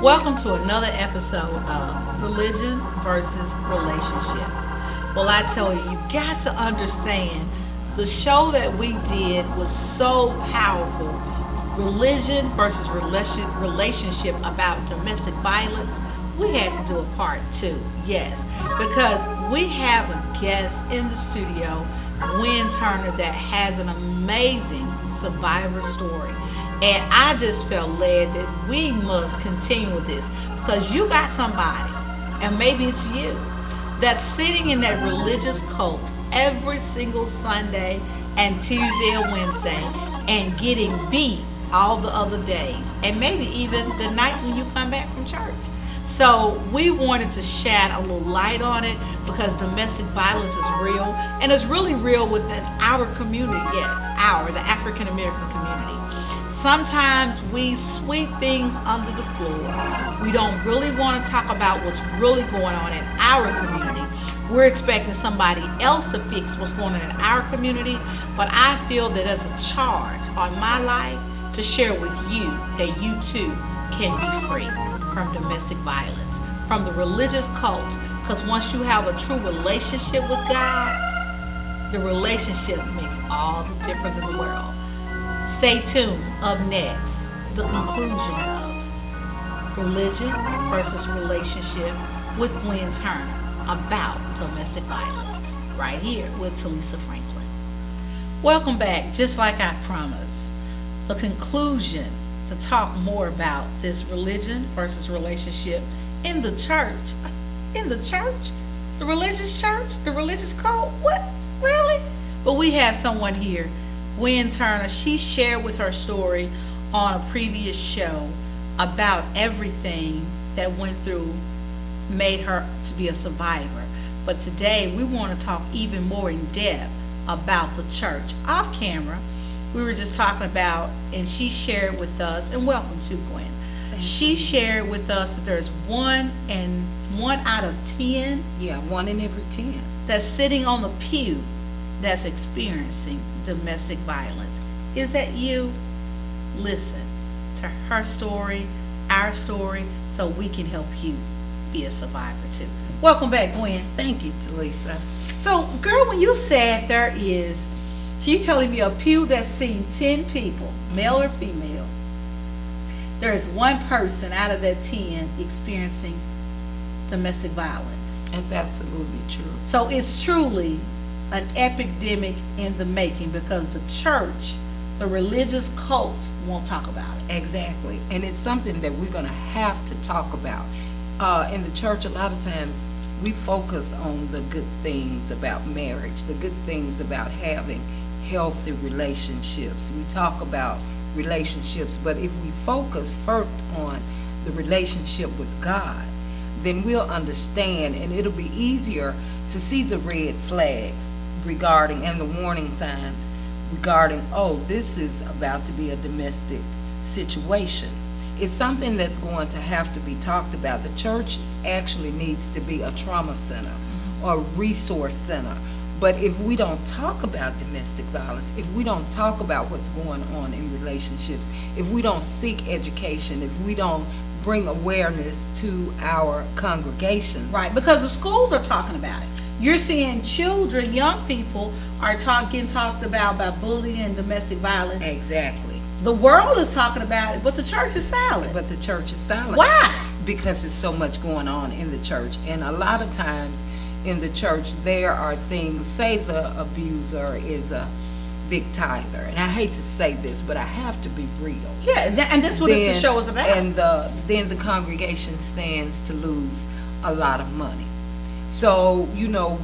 Welcome to another episode of Religion versus Relationship. Well, I tell you, you got to understand the show that we did was so powerful. Religion versus relationship about domestic violence. We had to do a part two, yes, because we have a guest in the studio, Gwen Turner, that has an amazing survivor story. And I just felt led that we must continue with this because you got somebody, and maybe it's you, that's sitting in that religious cult every single Sunday and Tuesday or Wednesday and getting beat all the other days, and maybe even the night when you come back from church. So we wanted to shed a little light on it because domestic violence is real, and it's really real within our community. Yes, the African American community. Sometimes we sweep things under the floor. We don't really want to talk about what's really going on in our community. We're expecting somebody else to fix what's going on in our community, but I feel that there's a charge on my life to share with you that you too can be free from domestic violence, from the religious cults, because once you have a true relationship with God, the relationship makes all the difference in the world. Stay tuned. Up next, the conclusion of Religion versus Relationship with Gwen Turner about domestic violence, right here with Telisa Franklin. Welcome back. Just like I promised, the conclusion to talk more about this religion versus relationship in the church. In the church? The religious church? The religious cult? What? Really? But we have someone here, Gwen Turner. She shared with her story on a previous show about everything that went through, made her to be a survivor. But today we want to talk even more in depth about the church. Off camera, we were just talking about, and she shared with us, and welcome to Gwen. She shared with us that there's one out of 10. Yeah, 1 in every 10. That's sitting on the pew that's experiencing domestic violence. Is that you? Listen to her story, our story, so we can help you be a survivor too. Welcome back, Gwen. Thank you, Telisa. So, girl, when you said there is, she telling me a pew that's seen 10 people, male or female, there is one person out of that 10 experiencing domestic violence. That's absolutely true. So it's truly an epidemic in the making because the church, the religious cults won't talk about it. Exactly. And it's something that we're going to have to talk about. In the church, a lot of times we focus on the good things about marriage, the good things about having healthy relationships. We talk about relationships, but if we focus first on the relationship with God, then we'll understand, and it'll be easier to see the red flags regarding and the warning signs regarding, oh, this is about to be a domestic situation. It's something that's going to have to be talked about. The church actually needs to be a trauma center or resource center. But if we don't talk about domestic violence, if we don't talk about what's going on in relationships, if we don't seek education, if we don't bring awareness to our congregations. Right, because the schools are talking about it. You're seeing children, young people are getting talked about bullying and domestic violence. Exactly. The world is talking about it, but the church is silent. But the church is silent. Why? Because there's so much going on in the church. And a lot of times in the church, there are things, say the abuser is a big tither. And I hate to say this, but I have to be real. Yeah, and that's what this show is about. And then the congregation stands to lose a lot of money. So,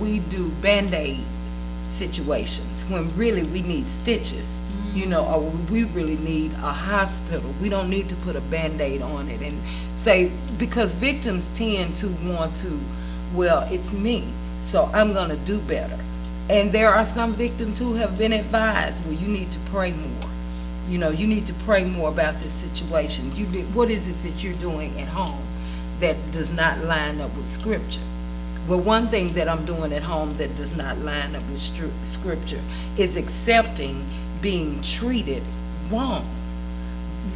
we do Band-Aid situations when really we need stitches, or we really need a hospital. We don't need to put a Band-Aid on it and say, because victims tend to want to, well, it's me, so I'm going to do better. And there are some victims who have been advised, well, you need to pray more. You need to pray more about this situation. What is it that you're doing at home that does not line up with Scripture? Well, one thing that I'm doing at home that does not line up with Scripture is accepting being treated wrong.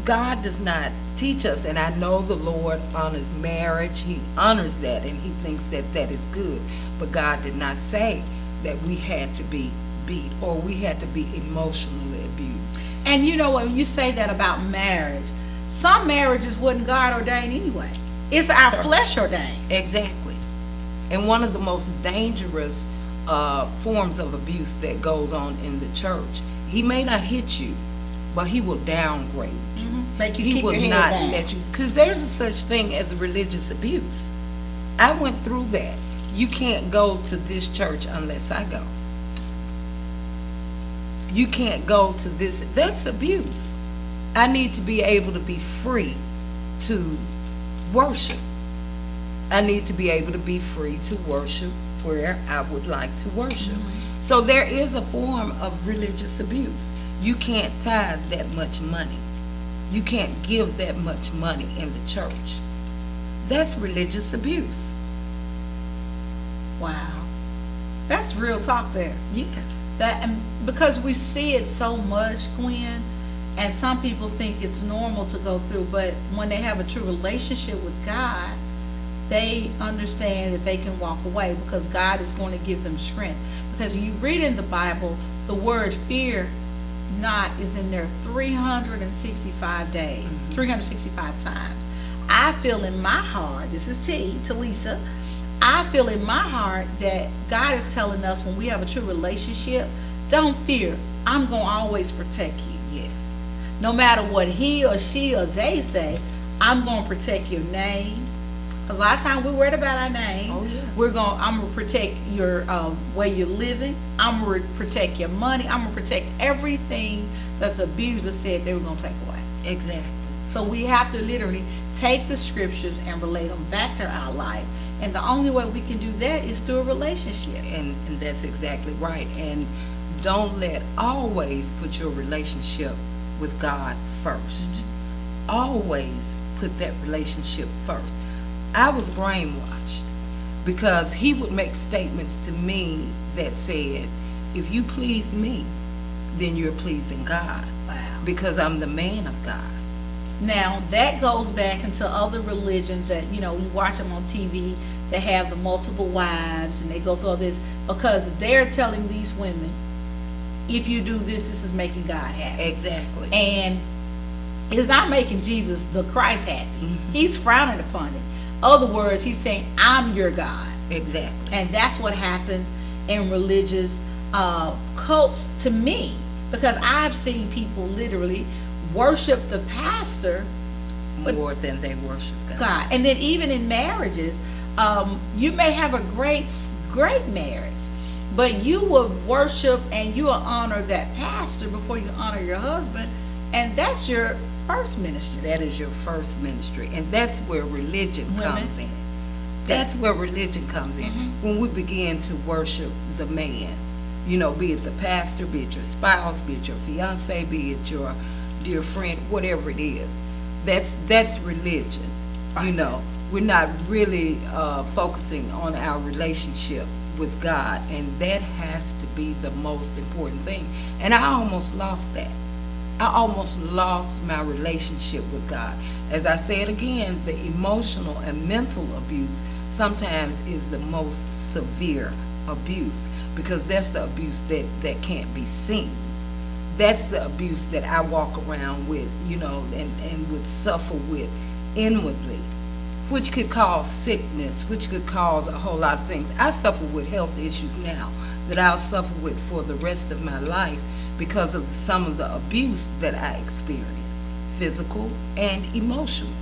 God does not teach us, and I know the Lord honors marriage. He honors that, and he thinks that that is good. But God did not say that we had to be beat or we had to be emotionally abused. And you know, when you say that about marriage, some marriages wasn't God ordained anyway. It's our flesh ordained. Exactly. And one of the most dangerous forms of abuse that goes on in the church, he may not hit you, but he will downgrade you. Make you He keep will your head not down. let you, because there's a such thing as religious abuse. I went through that. You can't go to this church unless I go. You can't go to this. That's abuse. I need to be able to be free to worship. I need to be able to be free to worship where I would like to worship. So there is a form of religious abuse. You can't tithe that much money. You can't give that much money in the church. That's religious abuse. Wow. That's real talk there. Yes. That, and because we see it so much, Gwen, and some people think it's normal to go through, but when they have a true relationship with God, they understand that they can walk away because God is going to give them strength. Because you read in the Bible, the word fear not is in there 365 days, 365 times. I feel in my heart, this is Telisa, I feel in my heart that God is telling us when we have a true relationship, don't fear. I'm going to always protect you. Yes. No matter what he or she or they say, I'm going to protect your name. Because a lot of times we're worried about our name. Oh, yeah. I'm going to protect your where you're living. I'm going to protect your money. I'm going to protect everything that the abuser said they were going to take away. Exactly. So we have to literally take the scriptures and relate them back to our life. And the only way we can do that is through a relationship. And that's exactly right. And don't always put your relationship with God first. Always put that relationship first. I was brainwashed because he would make statements to me that said, if you please me, then you're pleasing God. Wow. Because I'm the man of God. Now, that goes back into other religions that, we watch them on TV. They have the multiple wives and they go through all this because they're telling these women, if you do this, this is making God happy. Exactly. And it's not making Jesus, the Christ, happy. He's frowning upon it. Other words, he's saying, I'm your God. Exactly. And that's what happens in religious cults to me, because I've seen people literally worship the pastor more than they worship God. And then even in marriages, you may have a great marriage, but you will worship and you will honor that pastor before you honor your husband, and that's your first ministry. That is your first ministry, and that's where religion comes in. That's where religion comes in. When we begin to worship the man, be it the pastor, be it your spouse, be it your fiance, be it your dear friend, whatever it is, that's religion. Right. We're not really focusing on our relationship with God, and that has to be the most important thing. And I almost lost that. I almost lost my relationship with God. As I said again, the emotional and mental abuse sometimes is the most severe abuse, because that's the abuse that can't be seen. That's the abuse that I walk around with, and would suffer with inwardly, which could cause sickness, which could cause a whole lot of things. I suffer with health issues now that I'll suffer with for the rest of my life because of some of the abuse that I experienced, physical and emotional.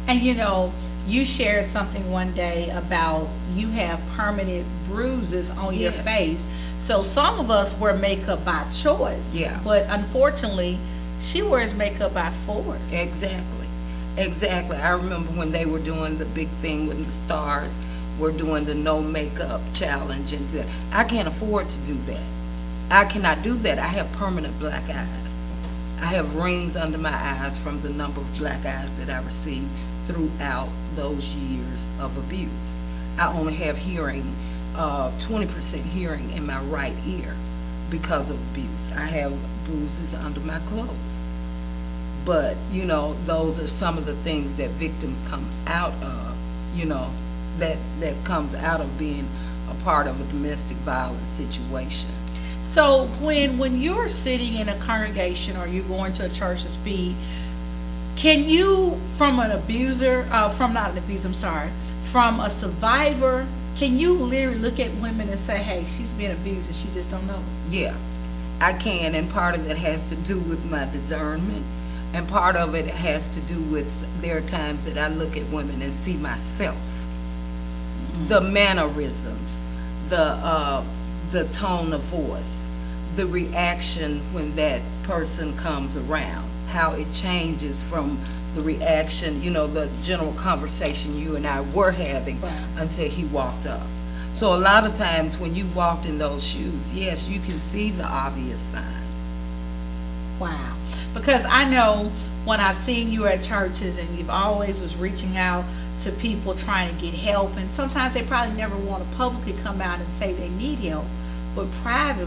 And you shared something one day about you have permanent bruises on your Yes. face. So some of us wear makeup by choice. Yeah. But unfortunately, she wears makeup by force. Exactly. I remember when they were doing the big thing with the stars, were doing the no makeup challenge, and I can't afford to do that. I cannot do that. I have permanent black eyes. I have rings under my eyes from the number of black eyes that I received throughout those years of abuse. I only have hearing, 20% hearing in my right ear because of abuse. I have bruises under my clothes but those are some of the things that victims come out of, that comes out of being a part of a domestic violence situation. So when you're sitting in a congregation or you're going to a church to speak, can you, from an abuser, from not an abuser, I'm sorry, from a survivor, can you literally look at women and say, hey, she's being abused and she just don't know? Yeah, I can, and part of it has to do with my discernment, and part of it has to do with, there are times that I look at women and see myself, the mannerisms, the tone of voice, the reaction when that person comes around, how it changes from the reaction, the general conversation you and I were having until he walked up. So a lot of times when you've walked in those shoes, yes, you can see the obvious signs. Wow. Because I know when I've seen you at churches and you've always was reaching out to people trying to get help, and sometimes they probably never want to publicly come out and say they need help, but private,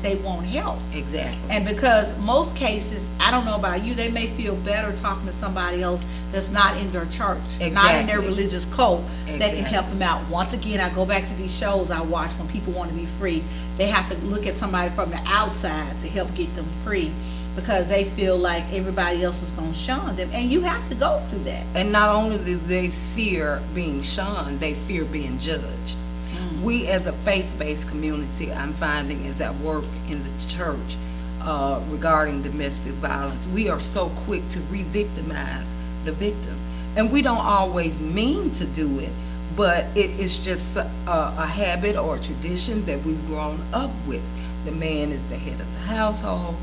they want help. Exactly. And because most cases, I don't know about you, they may feel better talking to somebody else that's not in their church, not in their religious cult, that can help them out. Once again, I go back to these shows I watch when people want to be free. They have to look at somebody from the outside to help get them free, because they feel like everybody else is going to shun them. And you have to go through that. And not only do they fear being shunned, they fear being judged. We as a faith-based community, I'm finding as I work in the church regarding domestic violence, we are so quick to re-victimize the victim. And we don't always mean to do it, but it's just a habit or a tradition that we've grown up with. The man is the head of the household,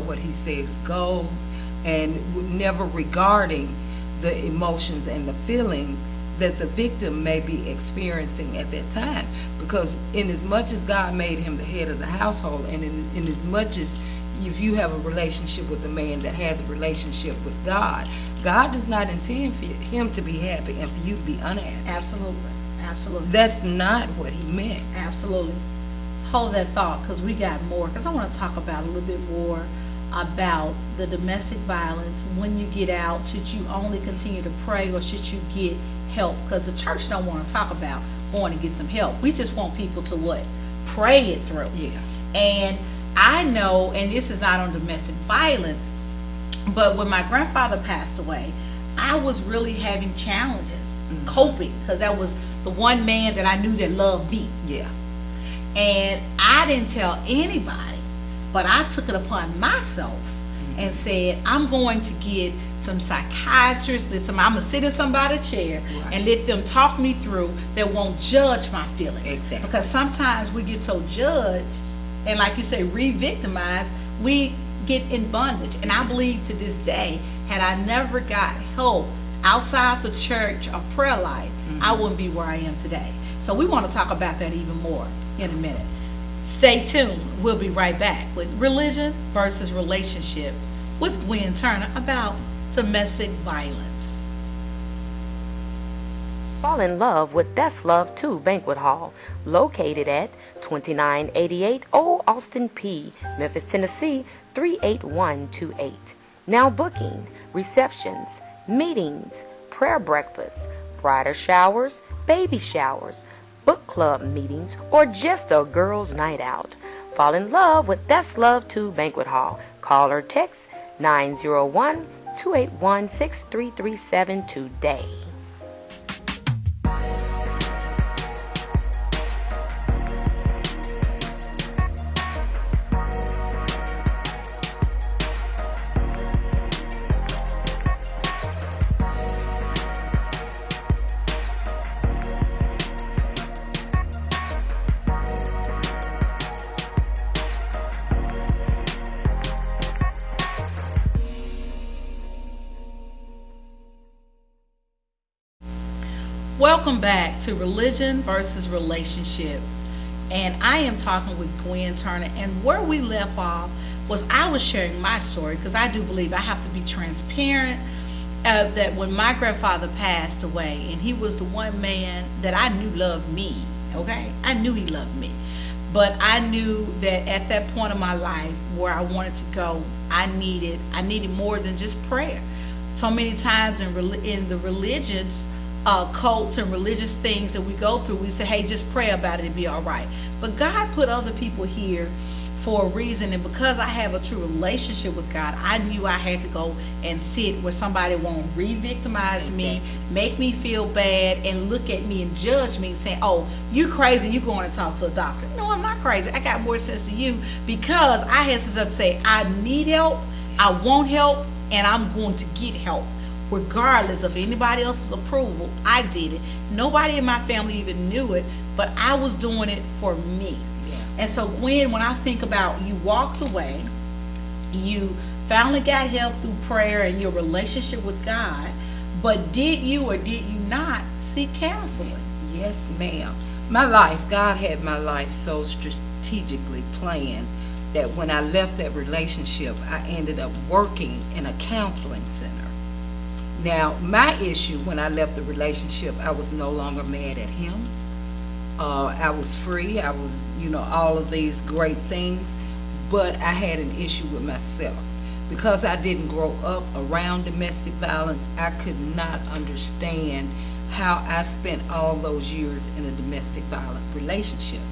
what he says goes, and never regarding the emotions and the feeling that the victim may be experiencing at that time. Because in as much as God made him the head of the household, and in as much as if you have a relationship with a man that has a relationship with God, God does not intend for him to be happy and for you to be unhappy. Absolutely. That's not what he meant. Absolutely. Hold that thought, because we got more. Because I want to talk about a little bit more about the domestic violence. When you get out, should you only continue to pray, or should you get help? Because the church don't want to talk about going to get some help. We just want people to what? Pray it through. Yeah. And I know, and this is not on domestic violence, but when my grandfather passed away, I was really having challenges coping, because that was the one man that I knew that loved me. Yeah. And I didn't tell anybody, but I took it upon myself and said, I'm going to get some psychiatrists, I'm going to sit in somebody's chair and let them talk me through, that won't judge my feelings. Exactly. Because sometimes we get so judged, and like you say, re-victimized, we get in bondage. And I believe to this day, had I never got help outside the church or prayer life, I wouldn't be where I am today. So we want to talk about that even more in a minute. Stay tuned. We'll be right back with Religion versus Relationship with Gwen Turner about domestic violence. Fall in love with Best Love 2 Banquet Hall, located at 2988 Old Austin P, Memphis, Tennessee 38128. Now booking receptions, meetings, prayer breakfasts, bridal showers, baby showers, book club meetings, or just a girls' night out. Fall in love with Best Love 2 Banquet Hall. Call or text 901-281-6337 today. Welcome back to Religion versus Relationship. And I am talking with Gwen Turner. And where we left off was I was sharing my story, because I do believe I have to be transparent, that when my grandfather passed away, and he was the one man that I knew loved me, okay? I knew he loved me. But I knew that at that point of my life where I wanted to go, I needed more than just prayer. So many times in the religions, cults and religious things that we go through, we say, hey, just pray about it and be all right. But God put other people here for a reason, and because I have a true relationship with God, I knew I had to go and sit where somebody won't re-victimize me, make me feel bad, and look at me and judge me, saying, oh, you crazy, you going to talk to a doctor. No, I'm not crazy. I got more sense than you, because I had to say, I need help, I want help, and I'm going to get help. Regardless of anybody else's approval, I did it. Nobody in my family even knew it, but I was doing it for me. And so Gwen, when I think about you walked away, you finally got help through prayer and your relationship with God, but did you or did you not seek counseling? Yes, ma'am. My life, God had my life so strategically planned that when I left that relationship, I ended up working in a counseling center. Now, my issue when I left the relationship, I was no longer mad at him. I was free. I was, all of these great things, but I had an issue with myself. Because I didn't grow up around domestic violence, I could not understand how I spent all those years in a domestic violent relationship.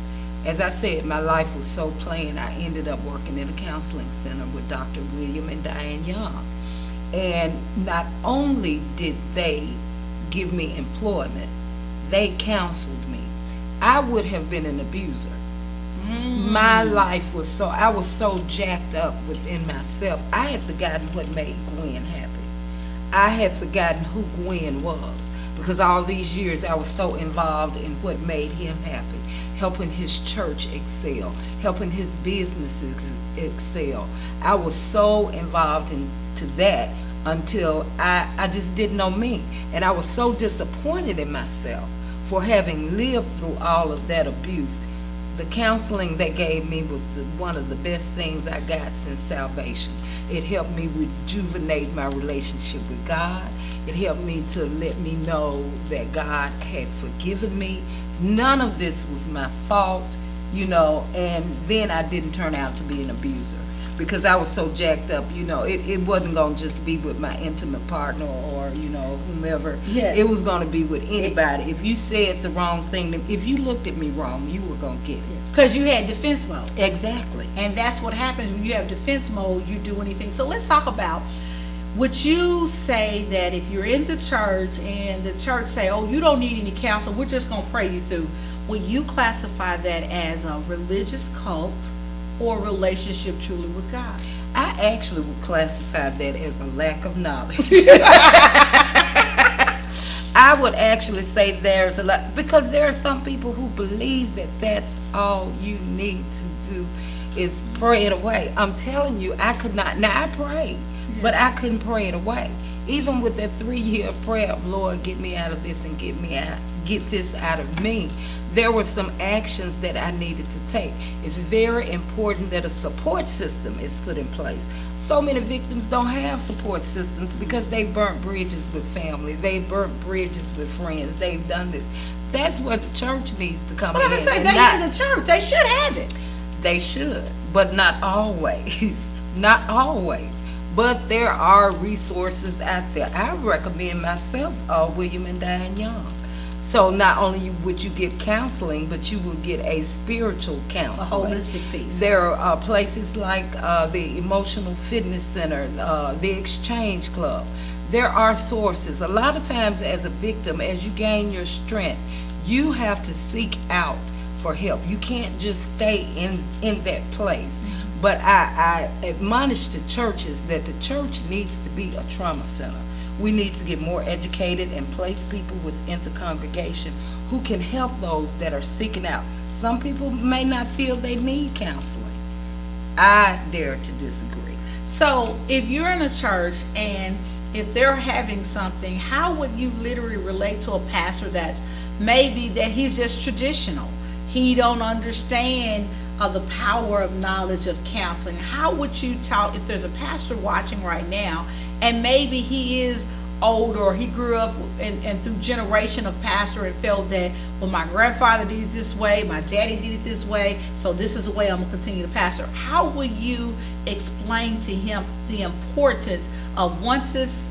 As I said, my life was so plain, I ended up working in a counseling center with Dr. William and Diane Young. And not only did they give me employment, they counseled me. I would have been an abuser. My life was I was so jacked up within myself. I had forgotten what made Gwen happy. I had forgotten who Gwen was, because all these years I was so involved in what made him happy, helping his church excel, helping his businesses excel. I was so involved into that until I just didn't know me. And I was so disappointed in myself for having lived through all of that abuse. The counseling they gave me was one of the best things I got since salvation. It helped me rejuvenate my relationship with God. It helped me to let me know that God had forgiven me. None of this was my fault, and then I didn't turn out to be an abuser, because I was so jacked up. It wasn't going to just be with my intimate partner or, whomever. Yes. It was going to be with anybody. If you said the wrong thing, if you looked at me wrong, you were going to get it. Because you had defense mode. Exactly. And that's what happens when you have defense mode, you do anything. So let's talk about, would you say that if you're in the church and the church say, oh, you don't need any counsel, we're just going to pray you through, would you classify that as a religious cult or relationship truly with God? I actually would classify that as a lack of knowledge. I would actually say there's a lot, because there are some people who believe that that's all you need to do is pray it away. I'm telling you, I could not. Now, I prayed, but I couldn't pray it away. Even with that 3-year prayer of, Lord, get me out of this and get this out of me, there were some actions that I needed to take. It's very important that a support system is put in place. So many victims don't have support systems because they burnt bridges with family. They burnt bridges with friends. They've done this. That's where the church needs to come in. Well, I say they're in the church. They should have it. They should, but not always. Not always. But there are resources out there. I recommend myself William and Diane Young. So not only would you get counseling, but you will get a spiritual counseling. A holistic piece. There are places like the Emotional Fitness Center, the Exchange Club. There are sources. A lot of times as a victim, as you gain your strength, you have to seek out for help. You can't just stay in that place. But I admonish the churches that the church needs to be a trauma center. We need to get more educated and place people within the congregation who can help those that are seeking out. Some people may not feel they need counseling. I dare to disagree. So if you're in a church and if they're having something, how would you literally relate to a pastor that's maybe that he's just traditional? He don't understand the power of knowledge of counseling. How would you talk if there's a pastor watching right now and maybe he is older, or he grew up and through generation of pastor and felt that, well, my grandfather did it this way, my daddy did it this way, so this is the way I'm going to continue to pastor. How will you explain to him the importance of once this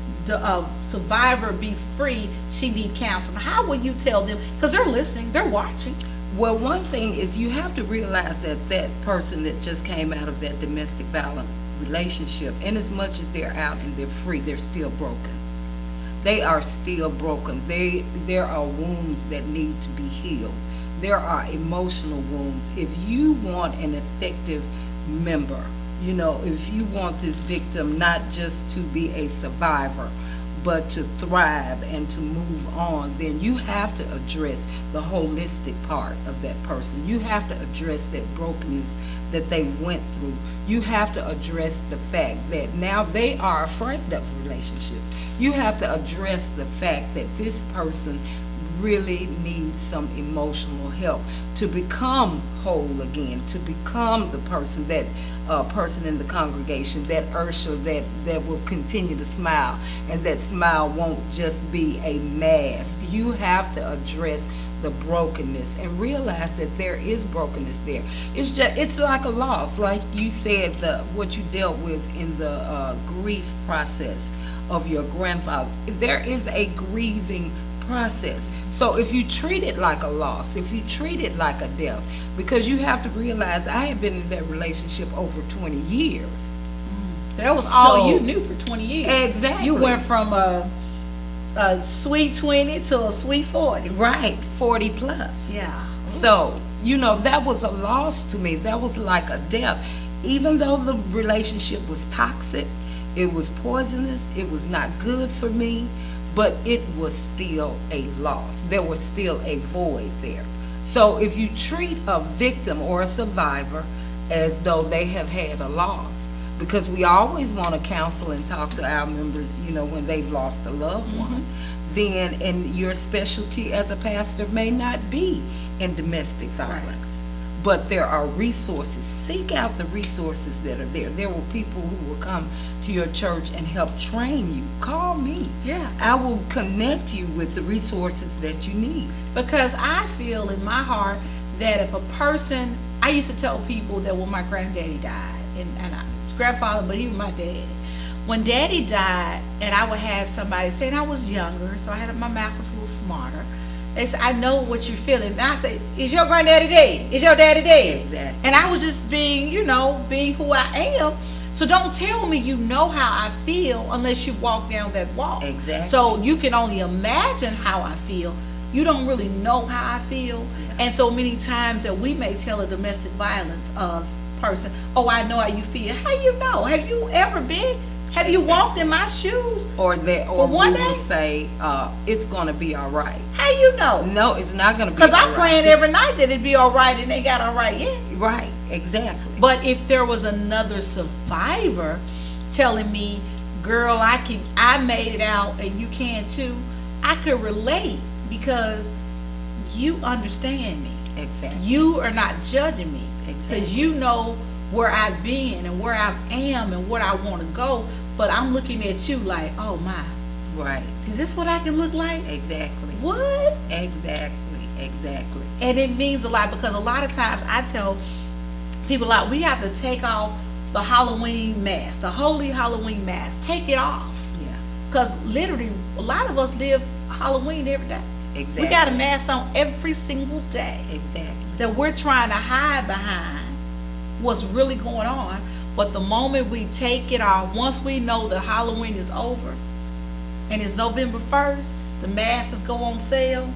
survivor be free, she need counseling? How will you tell them? Because they're listening, they're watching. Well, one thing is you have to realize that that person that just came out of that domestic violence relationship, in as much as they're out and they're free, they're still broken. They are still broken. There are wounds that need to be healed. There are emotional wounds. If you want an effective member, if you want this victim not just to be a survivor, but to thrive and to move on, then you have to address the holistic part of that person. You have to address that brokenness that they went through. You have to address the fact that now they are afraid of relationships. You have to address the fact that this person really needs some emotional help to become whole again, to become the person that person in the congregation, that Ursula that will continue to smile, and that smile won't just be a mask. You have to address the brokenness and realize that there is brokenness there. It's like a loss, like you said, what you dealt with in the grief process of your grandfather. There is a grieving process. So if you treat it like a loss, if you treat it like a death, because you have to realize I had been in that relationship over 20 years. That was all you knew for 20 years. Exactly. You went from a sweet 20 to a sweet 40. Right, 40 plus. Yeah. So, that was a loss to me. That was like a death. Even though the relationship was toxic, it was poisonous, it was not good for me, but it was still a loss. There was still a void there. So if you treat a victim or a survivor as though they have had a loss, because we always want to counsel and talk to our members, when they've lost a loved one, then, and your specialty as a pastor may not be in domestic violence. But there are resources. Seek out the resources that are there. There will people who will come to your church and help train you. Call me. Yeah. I will connect you with the resources that you need. Because I feel in my heart that if a person, I used to tell people that when my granddaddy died, and his grandfather, but he was my dad. When daddy died, and I would have somebody saying I was younger, so my mouth was a little smarter. They said, I know what you're feeling. And I say, is your granddaddy dead? Is your daddy dead? Exactly. And I was just being, being who I am. So don't tell me you know how I feel unless you walk down that walk. Exactly. So you can only imagine how I feel. You don't really know how I feel. Yeah. And so many times that we may tell a domestic violence person, oh, I know how you feel. How you know? Have you ever been? Have you walked in my shoes? Or we will say, it's going to be all right. How you know? No, it's not going to be all right. Because I'm praying every night that it'd be all right, and they got all right yet. Right, exactly. But if there was another survivor telling me, girl, I made it out and you can too, I could relate because you understand me. Exactly. You are not judging me. Exactly. Because you know where I've been and where I am and where I want to go. But I'm looking at you like, oh my. Right. Is this what I can look like? Exactly. What? Exactly. And it means a lot because a lot of times I tell people like we have to take off the Halloween mask, the holy Halloween mask. Take it off. Yeah. Because literally a lot of us live Halloween every day. Exactly. We got a mask on every single day. Exactly. That we're trying to hide behind what's really going on. But the moment we take it off, once we know that Halloween is over and it's November 1st, the masks go on sale.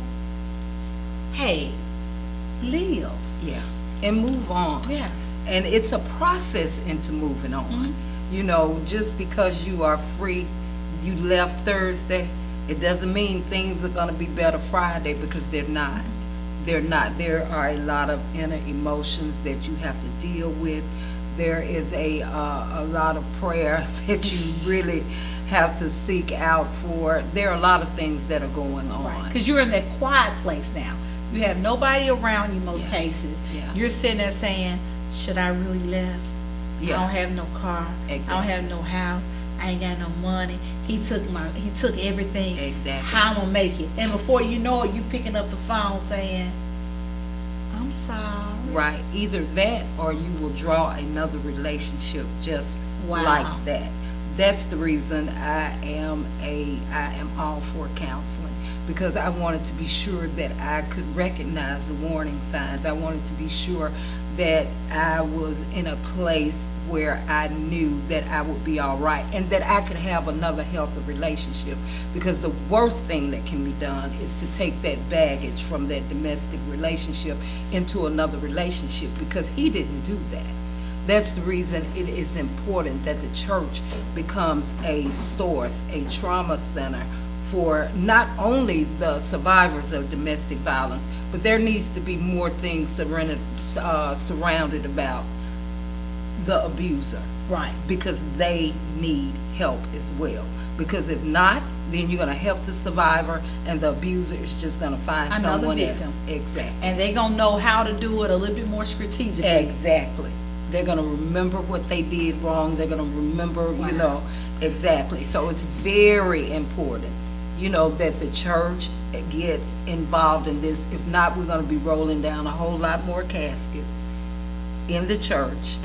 Hey, live. Yeah. And move on. Yeah. And it's a process into moving on. Mm-hmm. Just because you are free, you left Thursday, it doesn't mean things are going to be better Friday, because they're not. They're not. There are a lot of inner emotions that you have to deal with. There is a lot of prayer that you really have to seek out for. There are a lot of things that are going on. Because you're in that quiet place now. You have nobody around you most cases. Yeah. You're sitting there saying, should I really live? Yeah. I don't have no car. Exactly. I don't have no house. I ain't got no money. He took everything. Exactly. How I'm gonna make it? And before you know it, you picking up the phone saying, "I'm sorry." Right. Either that or you will draw another relationship just Wow. like that. That's the reason I am all for counseling, because I wanted to be sure that I could recognize the warning signs. I wanted to be sure that I was in a place where I knew that I would be all right and that I could have another healthy relationship, because the worst thing that can be done is to take that baggage from that domestic relationship into another relationship, because he didn't do that. That's the reason it is important that the church becomes a source, a trauma center for not only the survivors of domestic violence, but there needs to be more things surrounded about the abuser. Right. Because they need help as well. Because if not, then you're going to help the survivor, and the abuser is just going to find Another someone victim. else. Exactly. And they gonna know how to do it a little bit more strategically. Exactly. They're going to remember what they did wrong. They're going to remember, Wow. exactly. So it's very important, that the church gets involved in this. If not, we're going to be rolling down a whole lot more caskets in the church